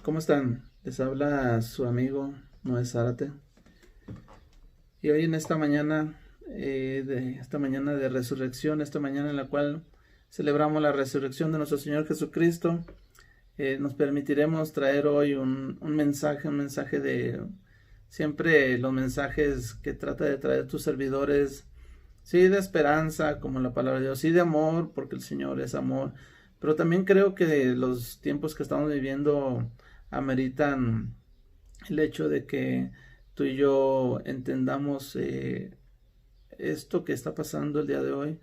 ¿Cómo están? Les habla su amigo Noé Zárate. Y hoy en esta mañana, esta mañana de resurrección, esta mañana en la cual celebramos la resurrección de nuestro Señor Jesucristo, nos permitiremos traer hoy un mensaje de siempre los mensajes que trata de traer tus servidores, sí, de esperanza, como la palabra de Dios, sí, de amor, porque el Señor es amor, pero también creo que los tiempos que estamos viviendo ameritan el hecho de que tú y yo entendamos esto que está pasando el día de hoy.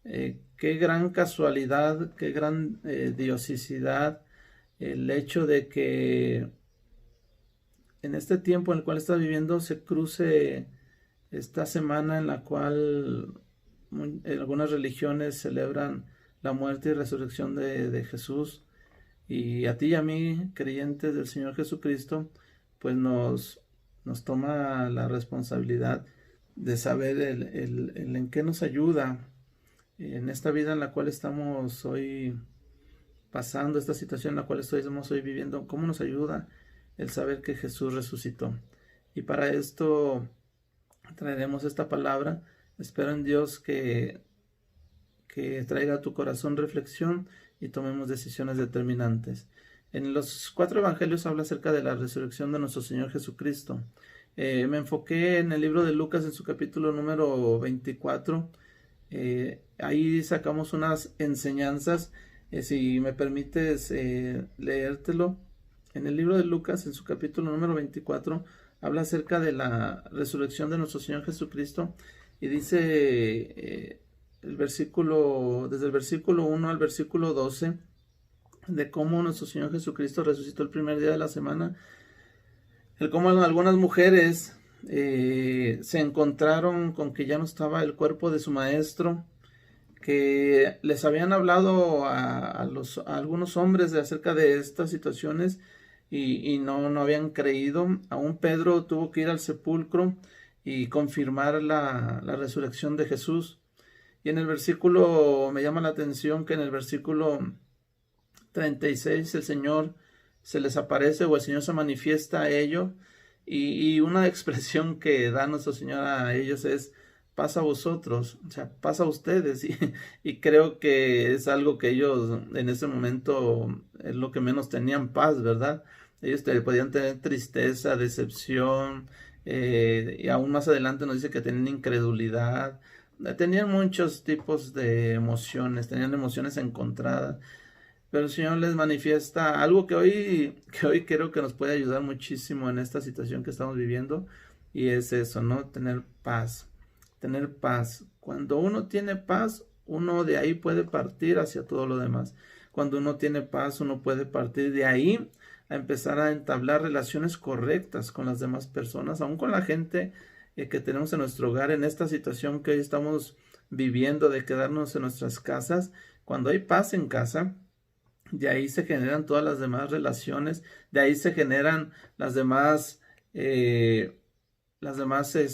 Qué gran casualidad, qué gran diosicidad el hecho de que en este tiempo en el cual estás viviendo se cruce esta semana en la cual algunas religiones celebran la muerte y resurrección de Jesús, y a ti y a mí, creyentes del Señor Jesucristo, pues nos toma la responsabilidad de saber el en qué nos ayuda en esta vida en la cual estamos hoy pasando, esta situación en la cual estamos hoy viviendo, cómo nos ayuda el saber que Jesús resucitó. Y para esto traeremos esta palabra. Espero en Dios que traiga a tu corazón reflexión y tomemos decisiones determinantes. En los 4 evangelios habla acerca de la resurrección de nuestro Señor Jesucristo. Me enfoqué en el libro de Lucas en su capítulo número 24. Ahí sacamos unas enseñanzas. Si me permites leértelo. En el libro de Lucas en su capítulo número 24 habla acerca de la resurrección de nuestro Señor Jesucristo y dice desde el versículo 1 al versículo 12, de cómo nuestro Señor Jesucristo resucitó el primer día de la semana, el cómo algunas mujeres se encontraron con que ya no estaba el cuerpo de su maestro, que les habían hablado a algunos hombres acerca de estas situaciones y no habían creído. Aún Pedro tuvo que ir al sepulcro y confirmar la resurrección de Jesús. Y en el versículo, me llama la atención que en el versículo 36 el Señor se les aparece, o el Señor se manifiesta a ellos, y una expresión que da nuestro Señor a ellos es: pasa a vosotros, o sea, pasa a ustedes. Y creo que es algo que ellos en ese momento es lo que menos tenían paz, ¿verdad? Ellos podían tener tristeza, decepción, y aún más adelante nos dice que tenían incredulidad. Tenían muchos tipos de emociones, tenían emociones encontradas, pero el Señor les manifiesta algo que hoy creo que nos puede ayudar muchísimo en esta situación que estamos viviendo, y es eso, ¿no? Tener paz, tener paz. Cuando uno tiene paz, uno de ahí puede partir hacia todo lo demás. Cuando uno tiene paz, uno puede partir de ahí a empezar a entablar relaciones correctas con las demás personas, aún con la gente que tenemos en nuestro hogar, en esta situación que hoy estamos viviendo de quedarnos en nuestras casas. Cuando hay paz en casa, de ahí se generan todas las demás relaciones, de ahí se generan eh, las demás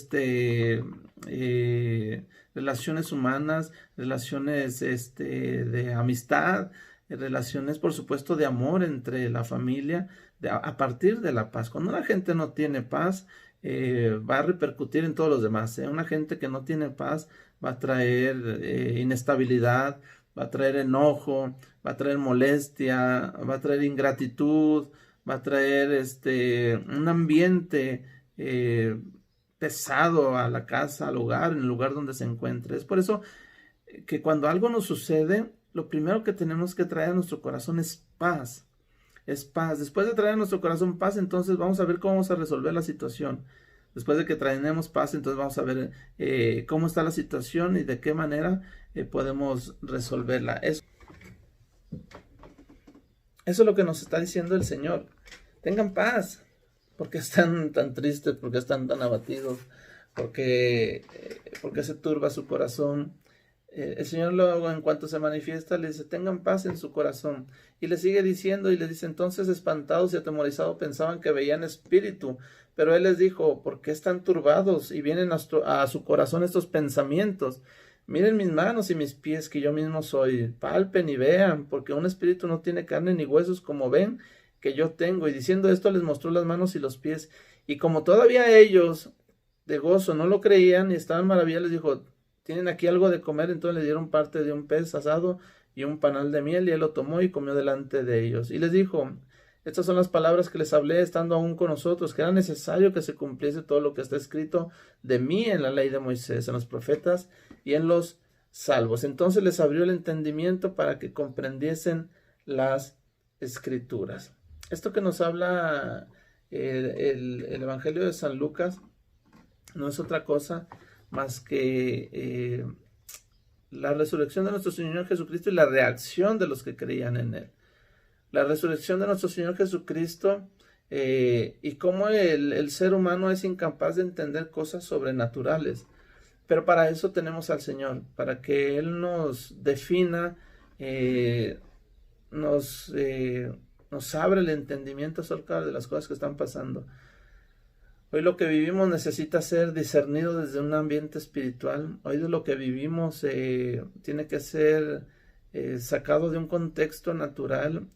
relaciones humanas, relaciones de amistad, relaciones por supuesto de amor entre la familia, a partir de la paz. Cuando una gente no tiene paz, va a repercutir en todos los demás. Una gente que no tiene paz va a traer inestabilidad, va a traer enojo, va a traer molestia, va a traer ingratitud, va a traer un ambiente pesado a la casa, al hogar, en el lugar donde se encuentre. Es por eso que cuando algo nos sucede, lo primero que tenemos que traer a nuestro corazón es paz. Es paz. Después de traer a nuestro corazón paz, entonces vamos a ver cómo vamos a resolver la situación. Después de que traemos paz, entonces vamos a ver cómo está la situación y de qué manera podemos resolverla. Eso es lo que nos está diciendo el Señor. Tengan paz. ¿Por qué están tan tristes? ¿Por qué están tan abatidos? ¿Por qué se turba su corazón? El Señor luego, en cuanto se manifiesta, le dice: tengan paz en su corazón. Y le sigue diciendo, y le dice: entonces, espantados y atemorizados, pensaban que veían espíritu. Pero Él les dijo: ¿por qué están turbados y vienen a su corazón estos pensamientos? Miren mis manos y mis pies, que yo mismo soy. Palpen y vean, porque un espíritu no tiene carne ni huesos, como ven que yo tengo. Y diciendo esto les mostró las manos y los pies. Y como todavía ellos de gozo no lo creían y estaban maravillados, les dijo, ¿tienen aquí algo de comer? Entonces le dieron parte de un pez asado y un panal de miel, y él lo tomó y comió delante de ellos. Y les dijo, estas son las palabras que les hablé estando aún con nosotros, que era necesario que se cumpliese todo lo que está escrito de mí en la ley de Moisés, en los profetas y en los salvos. Entonces les abrió el entendimiento para que comprendiesen las escrituras. Esto que nos habla el Evangelio de San Lucas no es otra cosa más que la resurrección de nuestro Señor Jesucristo y la reacción de los que creían en Él. La resurrección de nuestro Señor Jesucristo y cómo el ser humano es incapaz de entender cosas sobrenaturales. Pero para eso tenemos al Señor, para que Él nos defina, nos abre el entendimiento acerca de las cosas que están pasando. Hoy lo que vivimos necesita ser discernido desde un ambiente espiritual. Hoy de lo que vivimos tiene que ser sacado de un contexto natural,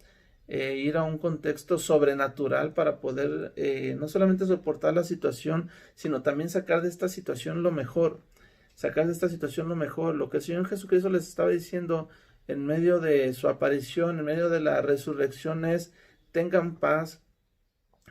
ir a un contexto sobrenatural para poder no solamente soportar la situación, sino también sacar de esta situación lo mejor. Sacar de esta situación lo mejor. Lo que el Señor Jesucristo les estaba diciendo en medio de su aparición, en medio de la resurrección es, tengan paz,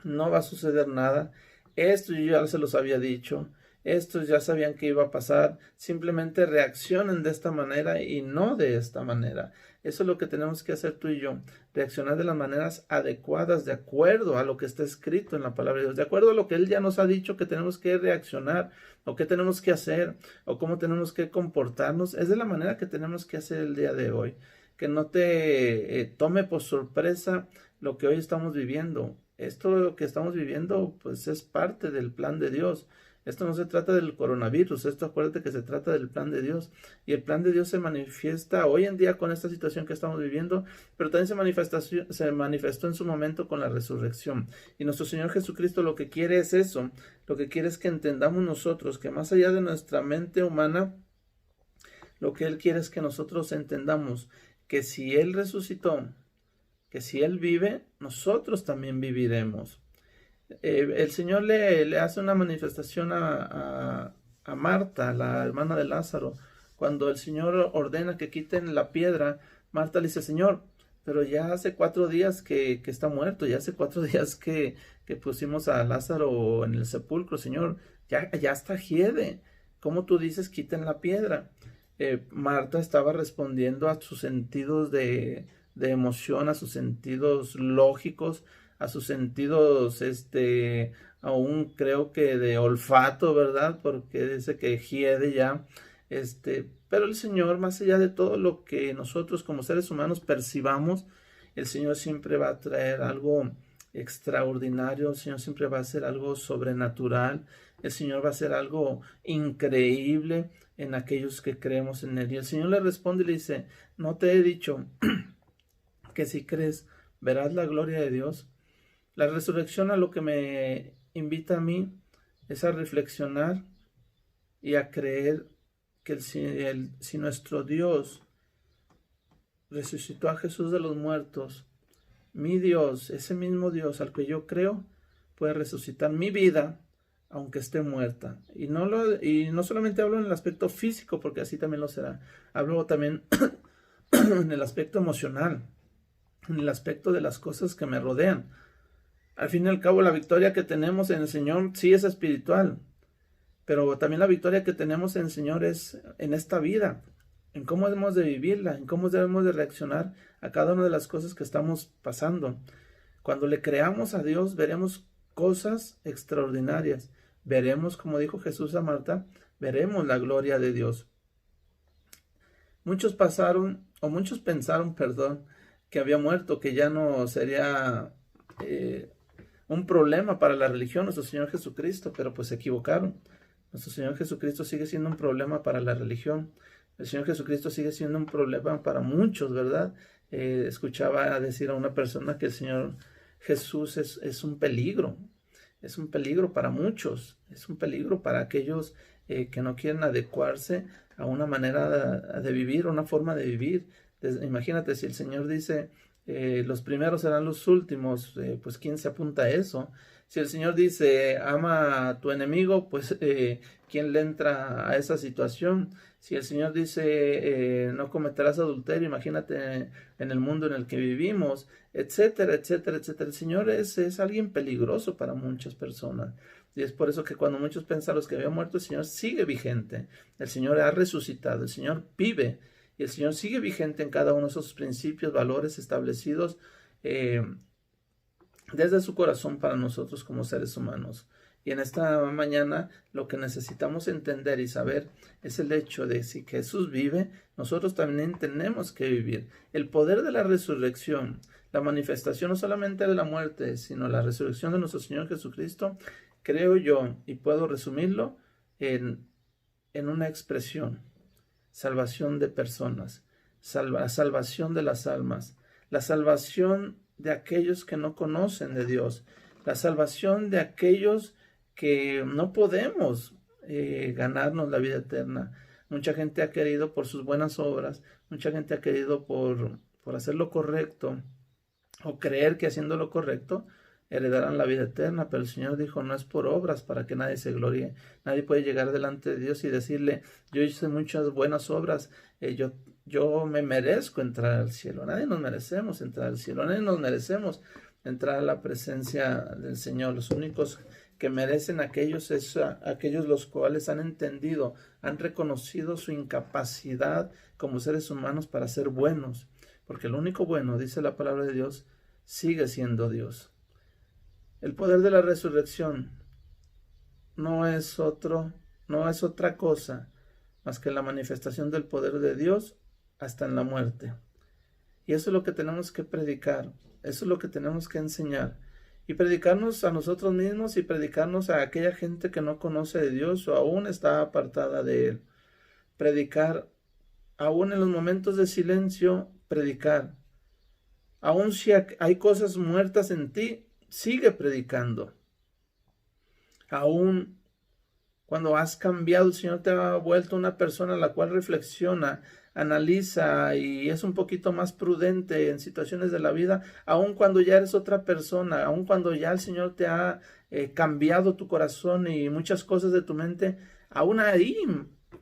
no va a suceder nada. Esto yo ya se los había dicho, estos ya sabían que iba a pasar, simplemente reaccionen de esta manera y no de esta manera. Eso es lo que tenemos que hacer tú y yo, reaccionar de las maneras adecuadas, de acuerdo a lo que está escrito en la palabra de Dios, de acuerdo a lo que Él ya nos ha dicho que tenemos que reaccionar, o qué tenemos que hacer, o cómo tenemos que comportarnos. Es de la manera que tenemos que hacer el día de hoy, que no te tome por sorpresa lo que hoy estamos viviendo. Esto que estamos viviendo pues es parte del plan de Dios. Esto no se trata del coronavirus, esto acuérdate que se trata del plan de Dios. Y el plan de Dios se manifiesta hoy en día con esta situación que estamos viviendo, pero también se manifestó en su momento con la resurrección. Y nuestro Señor Jesucristo lo que quiere es eso, lo que quiere es que entendamos nosotros que más allá de nuestra mente humana, lo que Él quiere es que nosotros entendamos que si Él resucitó, que si Él vive, nosotros también viviremos. El Señor le hace una manifestación a Marta, la hermana de Lázaro. Cuando el Señor ordena que quiten la piedra, Marta le dice, Señor, pero ya hace 4 días que está muerto, ya hace 4 días que pusimos a Lázaro en el sepulcro, Señor, ya está hiede. ¿Cómo tú dices quiten la piedra? Marta estaba respondiendo a sus sentidos de emoción, a sus sentidos lógicos, a sus sentidos, aún creo que de olfato, ¿verdad? Porque dice que hiede ya, pero el Señor, más allá de todo lo que nosotros como seres humanos percibamos, el Señor siempre va a traer algo extraordinario, el Señor siempre va a hacer algo sobrenatural, el Señor va a hacer algo increíble en aquellos que creemos en Él. Y el Señor le responde y le dice, ¿no te he dicho que si crees verás la gloria de Dios? La resurrección a lo que me invita a mí es a reflexionar y a creer que si nuestro Dios resucitó a Jesús de los muertos, mi Dios, ese mismo Dios al que yo creo, puede resucitar mi vida aunque esté muerta. Y no solamente hablo en el aspecto físico, porque así también lo será. Hablo también en el aspecto emocional, en el aspecto de las cosas que me rodean. Al fin y al cabo, la victoria que tenemos en el Señor sí es espiritual, pero también la victoria que tenemos en el Señor es en esta vida, en cómo debemos de vivirla, en cómo debemos de reaccionar a cada una de las cosas que estamos pasando. Cuando le creamos a Dios, veremos cosas extraordinarias. Veremos, como dijo Jesús a Marta, veremos la gloria de Dios. Muchos pensaron, que había muerto, que ya no sería un problema para la religión, nuestro Señor Jesucristo, pero pues se equivocaron. Nuestro Señor Jesucristo sigue siendo un problema para la religión. El Señor Jesucristo sigue siendo un problema para muchos, ¿verdad? Escuchaba decir a una persona que el Señor Jesús es un peligro para muchos, es un peligro para aquellos que no quieren adecuarse a una manera de vivir, una forma de vivir. Imagínate si el Señor dice los primeros serán los últimos, pues ¿quién se apunta a eso? Si el Señor dice, ama a tu enemigo, pues ¿quién le entra a esa situación? Si el Señor dice, no cometerás adulterio, imagínate en el mundo en el que vivimos, etcétera, etcétera, etcétera. El Señor es alguien peligroso para muchas personas. Y es por eso que cuando muchos pensaron que había muerto, el Señor sigue vigente. El Señor ha resucitado, el Señor vive. Y el Señor sigue vigente en cada uno de esos principios, valores establecidos desde su corazón para nosotros como seres humanos. Y en esta mañana lo que necesitamos entender y saber es el hecho de si Jesús vive, nosotros también tenemos que vivir. El poder de la resurrección, la manifestación no solamente de la muerte, sino la resurrección de nuestro Señor Jesucristo, creo yo, y puedo resumirlo en una expresión: salvación de personas, salvación de las almas, la salvación de aquellos que no conocen de Dios, la salvación de aquellos que no podemos ganarnos la vida eterna. Mucha gente ha querido por sus buenas obras, mucha gente ha querido por hacer lo correcto o creer que haciendo lo correcto heredarán la vida eterna, pero el Señor dijo, no es por obras para que nadie se gloríe. Nadie puede llegar delante de Dios y decirle, yo hice muchas buenas obras, yo me merezco entrar al cielo. Nadie nos merecemos entrar al cielo, nadie nos merecemos entrar a la presencia del Señor. Los únicos que merecen aquellos los cuales han entendido, han reconocido su incapacidad como seres humanos para ser buenos, porque el único bueno, dice la palabra de Dios, sigue siendo Dios. El poder de la resurrección no es otra cosa más que la manifestación del poder de Dios hasta en la muerte. Y eso es lo que tenemos que predicar, eso es lo que tenemos que enseñar. Y predicarnos a nosotros mismos y predicarnos a aquella gente que no conoce de Dios o aún está apartada de Él. Predicar, aún en los momentos de silencio, predicar. Aún si hay cosas muertas en ti, sigue predicando. Aún cuando has cambiado, el Señor te ha vuelto una persona a la cual reflexiona, analiza y es un poquito más prudente en situaciones de la vida, aun cuando ya eres otra persona, aun cuando ya el Señor te ha cambiado tu corazón y muchas cosas de tu mente, aún ahí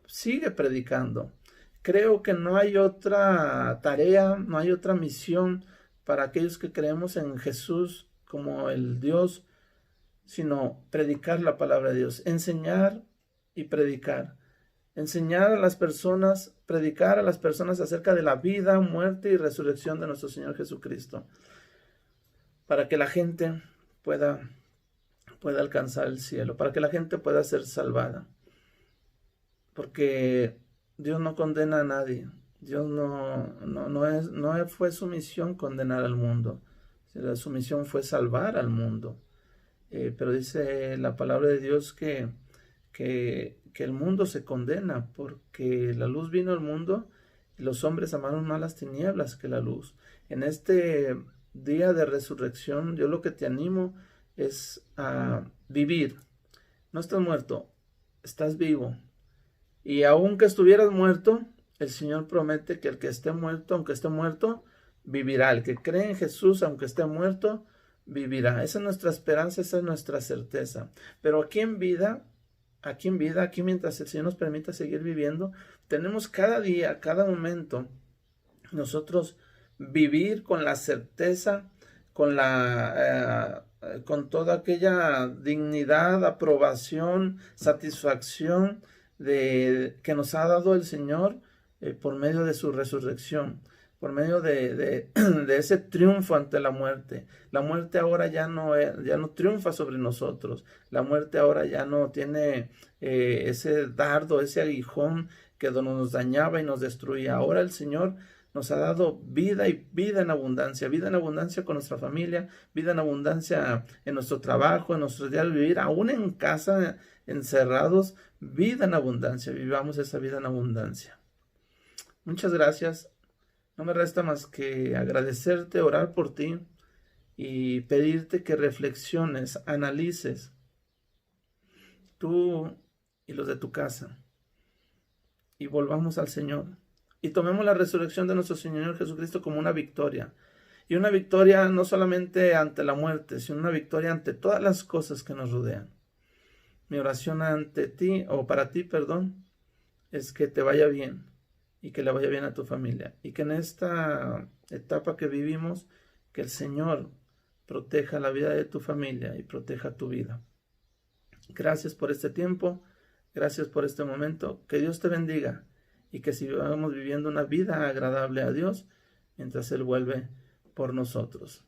sigue predicando. Creo que no hay otra tarea, no hay otra misión para aquellos que creemos en Jesús como el Dios, sino predicar la palabra de Dios, enseñar y predicar. Enseñar a las personas, predicar a las personas acerca de la vida, muerte y resurrección de nuestro Señor Jesucristo, para que la gente pueda alcanzar el cielo, para que la gente pueda ser salvada. Porque Dios no condena a nadie. Dios no fue su misión condenar al mundo. Su misión fue salvar al mundo. Pero dice la palabra de Dios que el mundo se condena porque la luz vino al mundo y los hombres amaron más las tinieblas que la luz. En este día de resurrección, yo lo que te animo es a vivir. No estás muerto, estás vivo. Y aunque estuvieras muerto, el Señor promete que el que esté muerto, aunque esté muerto, vivirá. El que cree en Jesús, aunque esté muerto, vivirá. Esa es nuestra esperanza, esa es nuestra certeza. Pero aquí mientras el Señor nos permita seguir viviendo, tenemos cada día, cada momento, nosotros vivir con la certeza, con toda aquella dignidad, aprobación, satisfacción que nos ha dado el Señor por medio de su resurrección, por medio de ese triunfo ante la muerte. La muerte ahora ya no triunfa sobre nosotros. La muerte ahora ya no tiene ese dardo, ese aguijón que nos dañaba y nos destruía. Ahora el Señor nos ha dado vida y vida en abundancia con nuestra familia, vida en abundancia en nuestro trabajo, en nuestro día de vivir, aún en casa, encerrados, vida en abundancia. Vivamos esa vida en abundancia. Muchas gracias. No me resta más que agradecerte, orar por ti y pedirte que reflexiones, analices tú y los de tu casa y volvamos al Señor y tomemos la resurrección de nuestro Señor Jesucristo como una victoria Y una victoria no solamente ante la muerte, sino una victoria ante todas las cosas que nos rodean. Mi oración ante ti, o para ti, perdón, es que te vaya bien y que le vaya bien a tu familia. Y que en esta etapa que vivimos, que el Señor proteja la vida de tu familia y proteja tu vida. Gracias por este tiempo, gracias por este momento. Que Dios te bendiga y que sigamos viviendo una vida agradable a Dios mientras Él vuelve por nosotros.